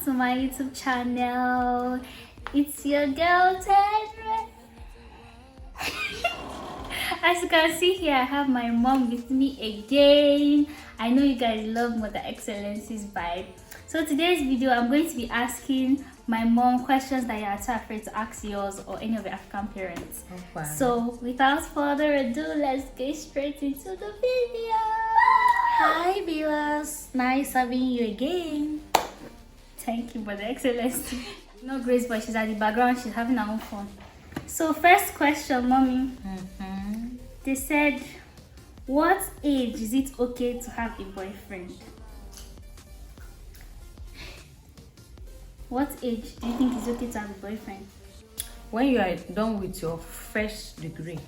back to my YouTube channel. It's your girl Tedra. As you can see here, I have my mom with me again. I know you guys love Mother Excellency's vibe. So today's video, I'm going to be asking my mom questions that you are too afraid to ask yours or any of your African parents. Okay. So without further ado, let's get straight into the video. Hi viewers, nice having you again. Thank you, Mother Excellency. No Grace, but she's at the background. She's having her own fun. So first question, mommy. They said, what age is it okay to have a boyfriend? What age do you think is okay to have a boyfriend? When you are done with your first degree.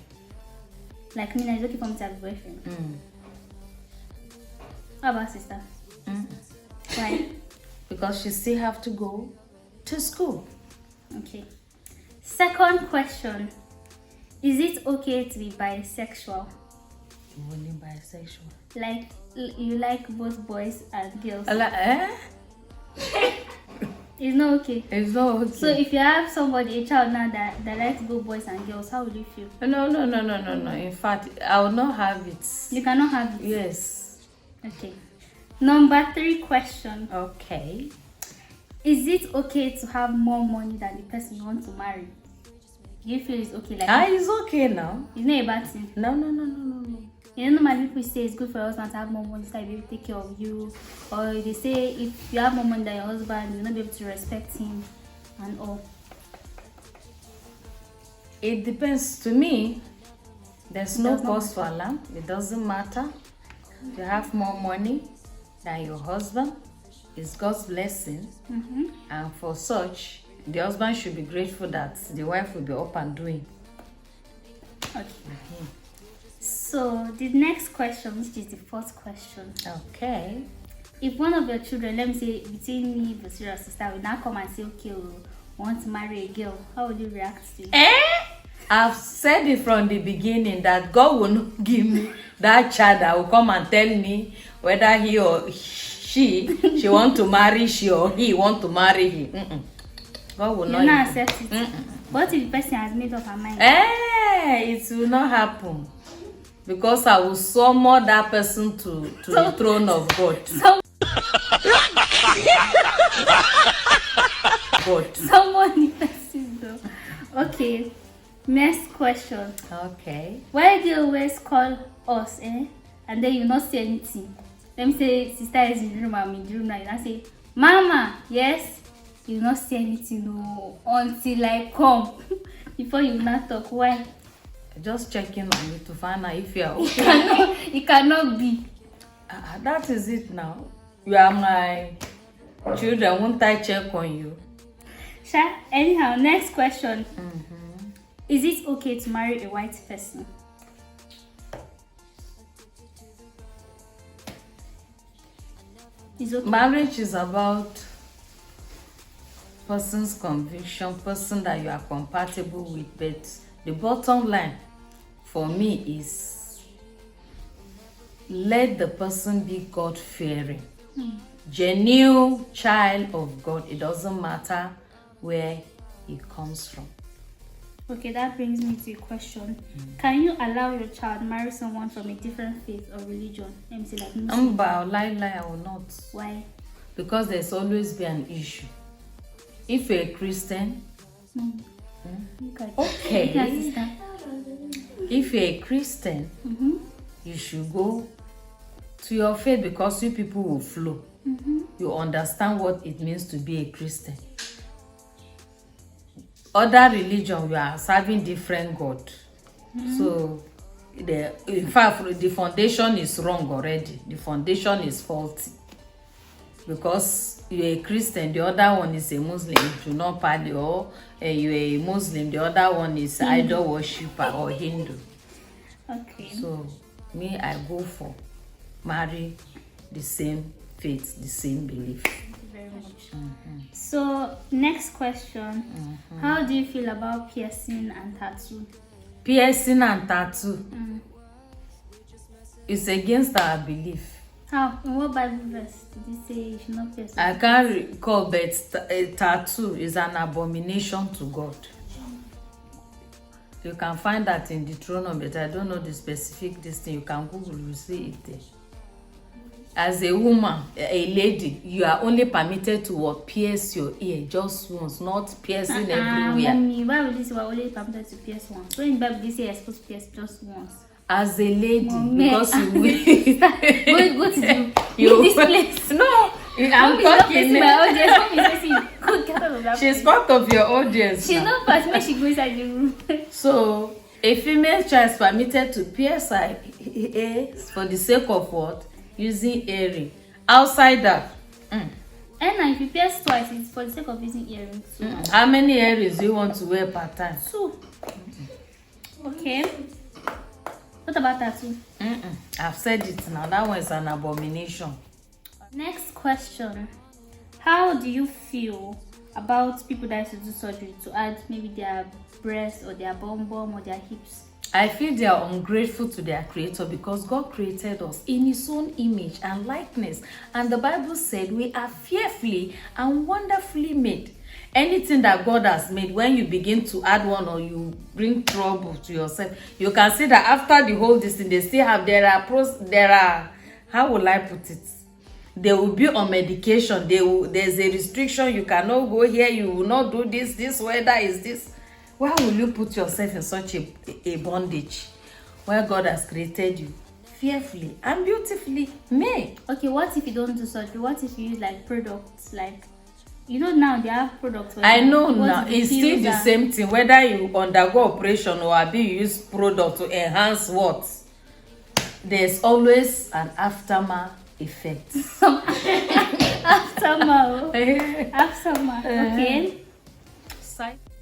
Like me, now it's okay for me to have a boyfriend. How about sister? Why? Because she still have to go to school. Okay. Second question. Is it okay to be bisexual? Only bisexual. Like, you like both boys and girls? It's not okay. It's not okay. So if you have somebody, a child now that likes both boys and girls, how will you feel? No. In fact, I will not have it. You cannot have it? Yes. Okay. Number 3 question. Okay. Is it okay to have more money than the person you want to marry? Do you feel it's okay? Like It's okay now. it's not a bad thing. No. You know, normally people say it's good for your husband to have more money so he'll be able to take care of you. Or they say if you have more money than your husband, you'll not be able to respect him and all. It depends. To me, there's no does not cause for alarm. It doesn't matter. You have more money than your husband. It's God's blessing. And for such, the husband should be grateful that the wife will be up and doing. Okay. So the next question, which is the 4th question. Okay. If one of your children, let me say between me versus your sister, will now come and say, okay, we want to marry a girl, how would you react to it? I've said it from the beginning that God will not give me that child that will come and tell me whether he or she want to marry she or he want to marry him. God will You'll not not accept it. What if the person has made up her mind? It will not happen. Because I will summon that person to the throne of God. Someone person though. Okay. Next question. Okay. Why do you always call us, and then you not say anything? Let me say sister is in the room, I'm in the room now. You not say, Mama, yes. You not say anything no until I come. Before you not talk. Why? Just checking on you to find out if you are okay. It cannot be. That is it now. You are my children. Won't I check on you? Sha, anyhow, next question. Is it okay to marry a white person? It's okay. Marriage is about person's conviction, person that you are compatible with. But the bottom line for me is let the person be God-fearing, genuine child of God. It doesn't matter where he comes from. Okay, that brings me to a question. Can you allow your child marry someone from a different faith or religion? Let me say like Muslim. I will not. Why? Because there's always be an issue. If you're a Christian, okay. If you're a Christian, you should go to your faith because you people will flow. You understand what it means to be a Christian. Other religion, we are serving different God. So, in fact, the foundation is wrong already. The foundation is faulty. Because you're a Christian, the other one is a Muslim. You do not party, or you're a Muslim, the other one is idol worshiper or Hindu. Okay. So, me, I go for marry the same faith, the same belief. Thank you very much. So, next question. How do you feel about piercing and tattoo? Piercing and tattoo is against our belief. How? In what Bible verse did he say you should not pierce? I can't recall, but a tattoo is an abomination to God. You can find that in Deuteronomy, but I don't know the specific this thing. You can Google, you see it there. As a woman, a lady, you are only permitted to what, pierce your ear just once, not piercing everywhere. Mommy, why would you say we're only permitted to pierce once? When in the Bible, they say you're supposed to pierce just once. As a lady, Mommy, because you will. go to this place. No, I'm talking. talking. My audience. Mommy is facing. Go get out of that She's place. part of your audience. She's now. not part when she goes inside the room. So, a female child is permitted to pierce her ears for the sake of what? Using earring. Outside that. And if you pierce twice, it's for the sake of using earrings too. How many earrings do you want to wear per time? 2. Okay. What about tattoo? I've said it now. That one is an abomination. Next question. How do you feel about people that used to do surgery to add maybe their breast or their bum or their hips? I feel they are ungrateful to their creator because God created us in his own image and likeness. And the Bible said we are fearfully and wonderfully made. Anything that God has made, when you begin to add one or you bring trouble to yourself, you can see that after the whole this thing, they still have, how will I put it? They will be on medication. There's a restriction. You cannot go here. You will not do this. This weather is this. Why will you put yourself in such a bondage where God has created you fearfully and beautifully made? Okay, what if you don't do surgery? What if you use like products like, you know, now they have products. I know now it's still the same thing whether you undergo operation or you use product to enhance what. There's always an aftermath effect. Aftermath. Okay.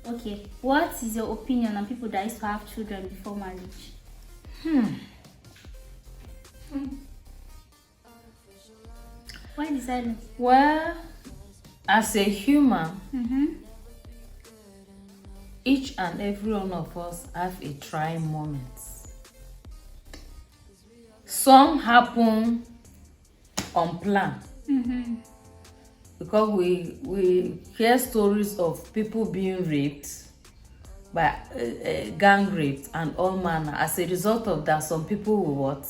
Okay, what is your opinion on people that used to have children before marriage? Why the silence? Well, as a human, each and every one of us have a trying moment. Some happen unplanned. Because we hear stories of people being raped by gang raped and all manner. As a result of that, some people will what?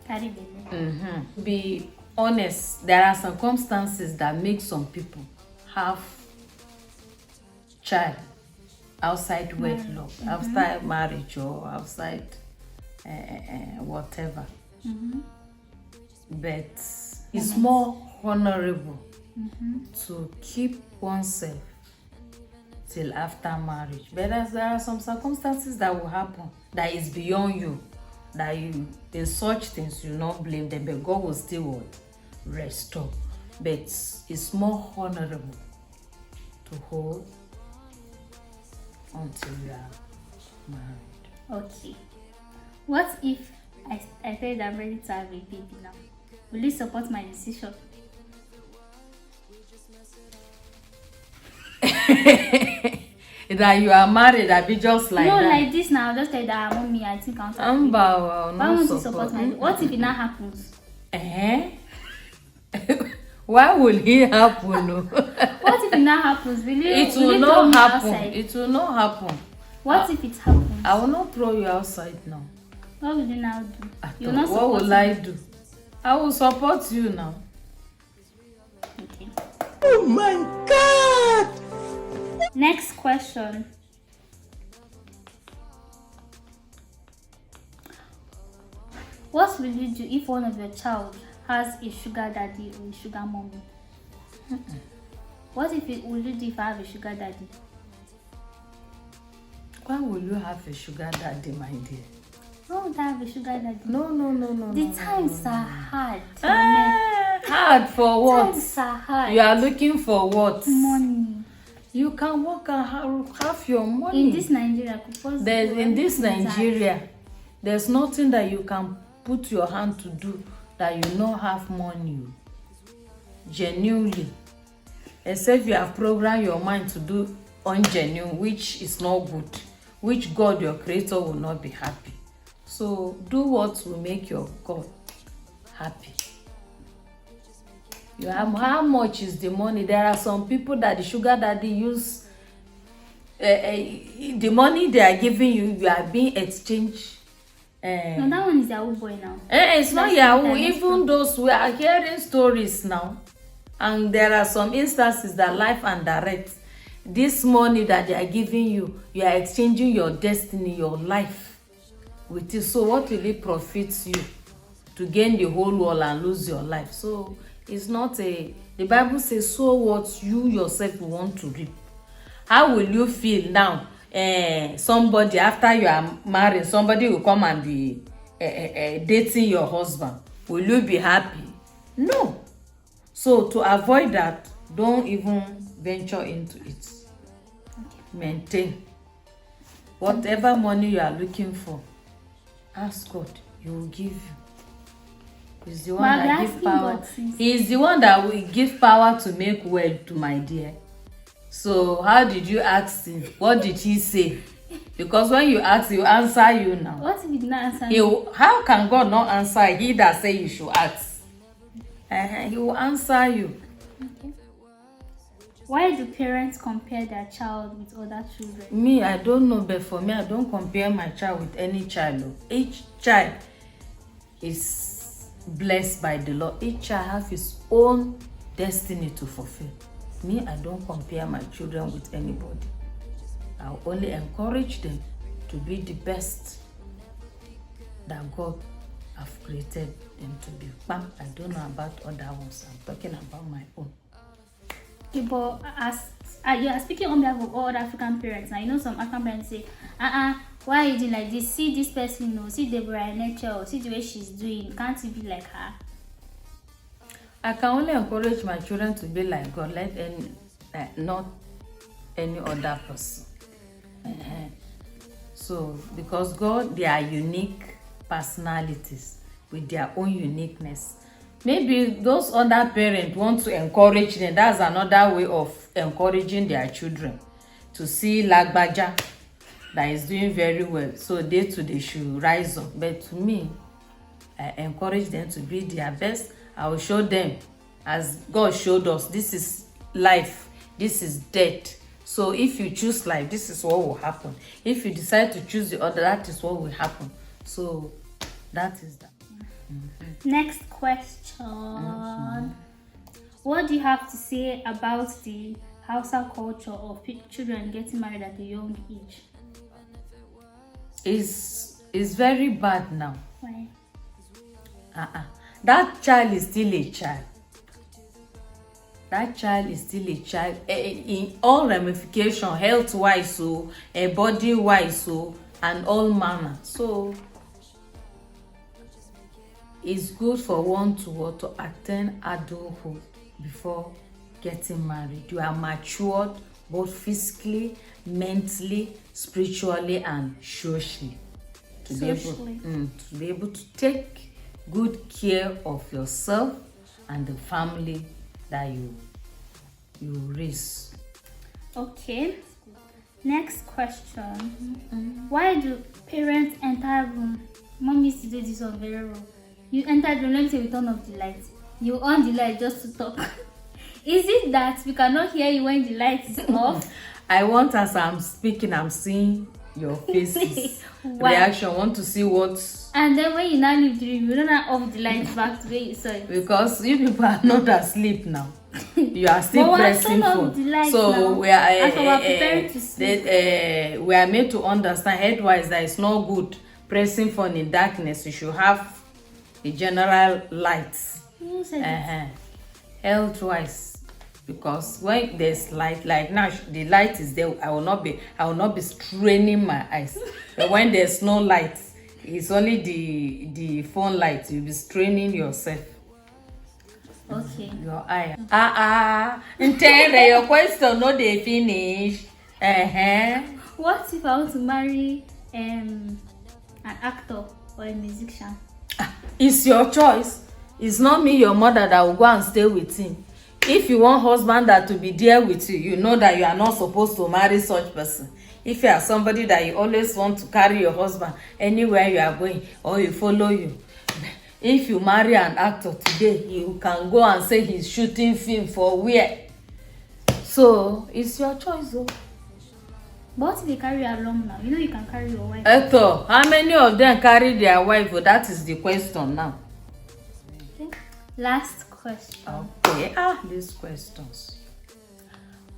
Carry baby. Be honest, there are circumstances that make some people have child outside wedlock, outside marriage or outside whatever. But it's more honorable to keep oneself till after marriage. But there are some circumstances that will happen that is beyond you, that you, in such things, you not blame them, but God will still what? Restore. But it's more honorable to hold until you are married. Okay. What if I said I'm ready to have a baby now? Will you support my decision? That you are married, I be just like no, that. like this now. I'll just tell you that mommy, I think I'll Why won't you support my? What if it now happens? Why will it happen? What if it now happens? It will not happen. It will not happen. What if it happens? I will not throw you outside now. What will you now do? You not what will I do? I will support you now. Okay. Oh my God! Next question. What will you do if one of your child has a sugar daddy or a sugar mommy? What will you do if I have a sugar daddy? Why will you have a sugar daddy, my dear? Why would I have a sugar daddy? No. The times are hard. Hard for what? Times are hard. You are looking for what? Money. You can work and have your money. In this Nigeria, there's nothing that you can put your hand to do that you not have money. Genuinely. Except you have programmed your mind to do ungenuine, which is not good. Which God, your creator, will not be happy. So do what will make your God happy. You have, how much is the money? There are some people that the sugar daddy use the money they are giving you, you are being exchanged. No, that one is Yahoo boy now. It's not Yahoo. Even those, we are hearing stories now, and there are some instances that life and direct. This money that they are giving you, you are exchanging your destiny, your life with it. So what will it profit you to gain the whole world and lose your life? So it's not a, the Bible says, sow what you yourself want to reap. How will you feel now? Somebody, after you are married, somebody will come and be dating your husband. Will you be happy? No. So to avoid that, don't even venture into it. Okay. Maintain. Whatever money you are looking for, ask God, He will give you. He's the one that gives power. He's the one that will give power to make wealth, my dear. So how did you ask him? What did he say? Because when you ask, he will answer you now. What if he did not answer me? How can God not answer? He that say you should ask. He will answer you. Okay. Why do parents compare their child with other children? Me, I don't know, but for me, I don't compare my child with any child. Each child is blessed by the Lord. Each child has his own destiny to fulfill. Me, I don't compare my children with anybody. I'll only encourage them to be the best that God have created them to be. Bam, I don't know about other ones. I'm talking about my own. Okay, but as you are speaking on behalf of all African parents, now you know some African parents say, why are you doing like this? See this person, no, see Deborah in nature, or see the way she's doing. Can't you be like her? I can only encourage my children to be like God, not any other person. So, because God, they are unique personalities with their own uniqueness. Maybe those other parents want to encourage them. That's another way of encouraging their children. To see Lagbaja that is doing very well, so they too, they should rise up. But to me, I encourage them to be their best. I will show them, as God showed us, this is life, this is death. So if you choose life, this is what will happen. If you decide to choose the other, that is what will happen. So that is that. Mm-hmm. Next question. Mm-hmm. What do you have to say about the Hausa culture of children getting married at a young age? It's very bad now. Why? That child is still a child. That child is still a child in all ramifications, health-wise, so body-wise, so and all manner. So it's good for one to attain adulthood before getting married. You are matured both physically, mentally, spiritually, and socially. To be able to take good care of yourself and the family that you raise. Okay. Next question. Why do parents enter room? Mom used to do this one very well. You enter room, let me say we turn off the light. You on the light just to talk. Is it that we cannot hear you when the light is off? I want, as I'm speaking, I'm seeing your faces. Reaction. I want to see what. And then when you now leave the room, you don't have off the light back to where you saw it. Because you people are not asleep now. You are still pressing phone. So we are preparing to sleep. We are made to understand headwise that it's not good pressing phone in darkness. You should have the general lights. Health-wise. Because when there's light, like now the light is there, I will not be straining my eyes. But when there's no light, it's only the phone light, you'll be straining yourself. Okay. Your eye. Intend your question no dey finish. What if I want to marry an actor or a musician? It's your choice. It's not me, your mother, that will go and stay with him. If you want husband that to be there with you, you know that you are not supposed to marry such person. If you are somebody that you always want to carry your husband anywhere you are going or he follow you, if you marry an actor today, you can go and say he's shooting film for where. So it's your choice though. But if they carry along now, you know you can carry your wife. Eto, how many of them carry their wife? Oh, that is the question now. Okay. Last question. Okay, these questions.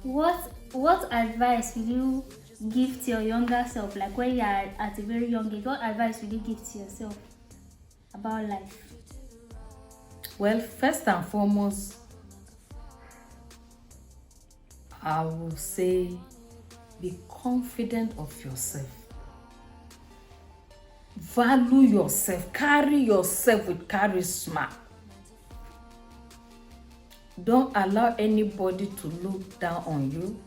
What advice will you give to your younger self, like when you are at a very young age? What advice will you give to yourself about life? Well, first and foremost, I will say be confident of yourself. Value yourself. Carry yourself with charisma. Don't allow anybody to look down on you.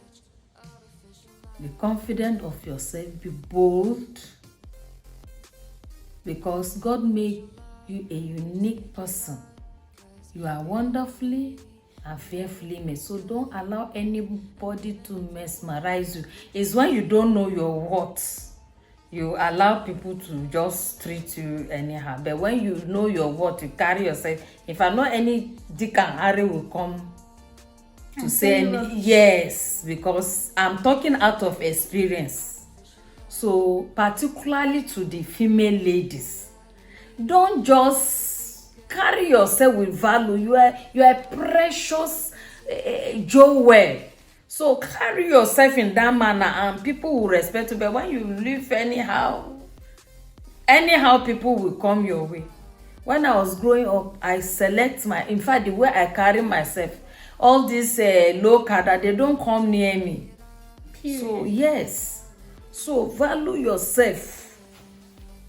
Be confident of yourself. Be bold. Because God made you a unique person. You are wonderfully and fearfully made. So don't allow anybody to mesmerize you. It's when you don't know your worth, you allow people to just treat you anyhow. But when you know your worth, you carry yourself. If I know any Dick and Harry will come to say yes, because I'm talking out of experience. So particularly to the female ladies, don't just carry yourself with value. You are precious jewel. So carry yourself in that manner and people will respect you. But when you live anyhow people will come your way. When I was growing up, I select in fact, the way I carry myself, all these low cadre, they don't come near me. Period. So yes. So value yourself.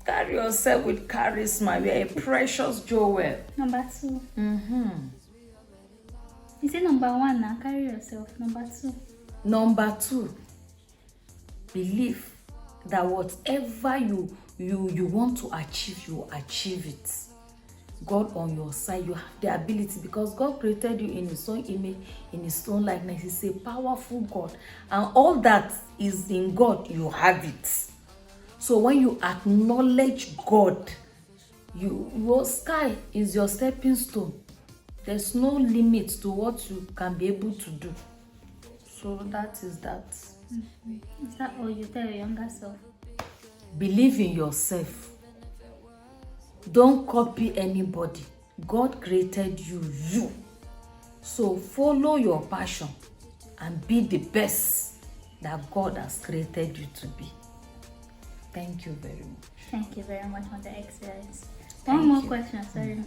Carry yourself with charisma. You are a precious jewel. Number 2. You say number 1 now. Carry yourself. Number 2. Number 2. Believe that whatever you want to achieve, you achieve it. God on your side, you have the ability, because God created you in his own image, in his own likeness. He's a powerful God, and all that is in God, you have it. So when you acknowledge God, your sky is your stepping stone. There's no limit to what you can be able to do. So that is that. Is that all you tell your younger self? Believe in yourself. Don't copy anybody. God created you. So follow your passion and be the best that God has created you to be. Thank you very much. Thank you very much, Mother Excellency. One more question, sorry.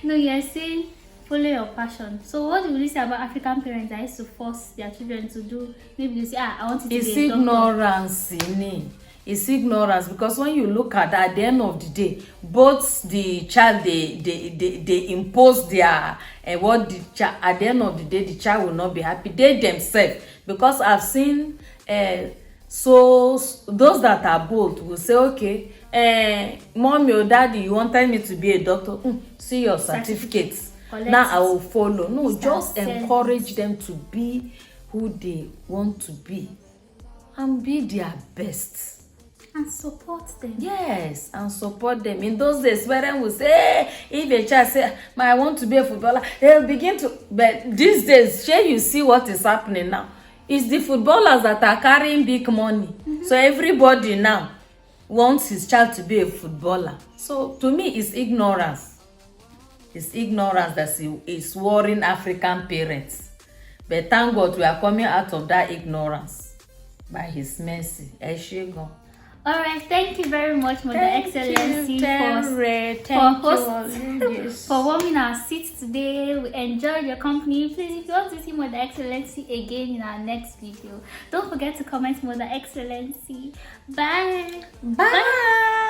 No, you're saying follow your passion. So what do you say about African parents that used to force their children to do? Maybe you say, I want it to be a doctor. It's ignorance, because when you look at the end of the day, both the child they impose their at the end of the day the child will not be happy. They themselves, because I've seen so those that are bold will say, okay, mommy or daddy, you wanted me to be a doctor, see your certificates. Now I will follow. No, just encourage them to be who they want to be and be their best. And support them. Yes, and support them. In those days, parents will say, if a child say, I want to be a footballer, they'll begin to. But these days, you see what is happening now. It's the footballers that are carrying big money. So everybody now wants his child to be a footballer. So to me, it's ignorance. It's ignorance that is worrying African parents. But thank God we are coming out of that ignorance by his mercy. Eshigo. All right, thank you very much, Mother Excellency, for warming our seats today. We enjoyed your company. Please, if you want to see Mother Excellency again in our next video, don't forget to comment Mother Excellency. Bye. Bye.